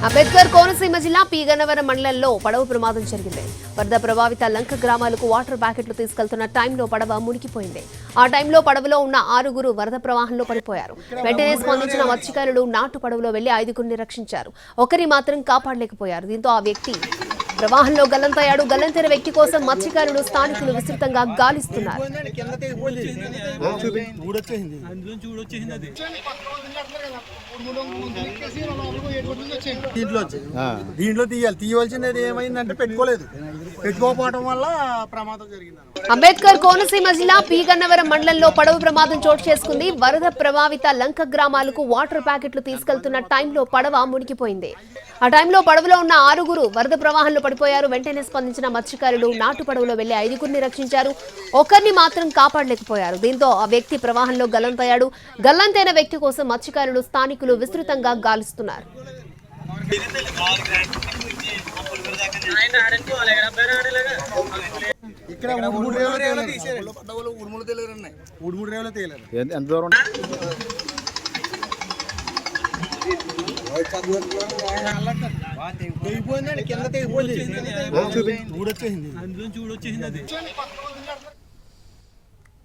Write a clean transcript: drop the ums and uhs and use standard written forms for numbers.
అంబేద్కర్ కోనసీమ జిల్లా పి గన్నవరం మండలంలో పడవ ప్రమాదం జరిగింది. వరద ప్రభావిత లంక గ్రామాలకు వాటర్ ప్యాకెట్లు తీసుకెళ్తున్న టైంలో పడవ మునిగిపోయింది. ఆ టైంలో పడవలో ఉన్న 6గురు వరద ప్రవాహంలో పడిపోయారు. వెంటనే స్పందించిన మత్స్యకారులు నాటు పడవలో వెళ్లి 5గురిని రక్షించారు. ఒకరి మాత్రం కాపాడలేకపోయారు. దీంతో ఆ వ్యక్తి ప్రవాహంలో గల్లంతయ్యాడు. గల్లంతైన వ్యక్తి కోసం మత్స్యకారులు స్థానికులు విస్తృతంగా గాలిస్తున్నారు. దీంట్లో తీయవలసినది ఏమైందంటే పెట్టుకోకపోవడం వల్ల ప్రమాదం జరిగింది. అంబేద్కర్ కోనసీమ జిల్లా పి గన్నవరం మండలంలో పడవ ప్రమాదం చోటు చేసుకుంది. వరద ప్రభావిత లంక గ్రామాలకు వాటర్ ప్యాకెట్లు తీసుకెళ్తున్న టైంలో పడవ మునిగిపోయింది. ఆ టైంలో పడవలో ఉన్న 6గురు వరద ప్రవాహంలో పడిపోయారు. వెంటనే స్పందించిన మత్స్యకారులు నాటు పడవలో వెళ్లి 5గురిని రక్షించారు. ఒకరిని మాత్రం కాపాడలేకపోయారు. దీంతో ఆ వ్యక్తి ప్రవాహంలో గల్లంతయ్యాడు. గల్లంతైన వ్యక్తి కోసం మత్స్యకారులు స్థానికులు విస్తృతంగా గాలిస్తున్నారు. ఇక్కడ ఉడుముడు రేవులో తేలేరు. ఎంత దూరం తెగిపోయిందండి, కింద తెగిపోయింది, ఊడొచ్చేసింది, అందులో చూడొచ్చేసింది అది.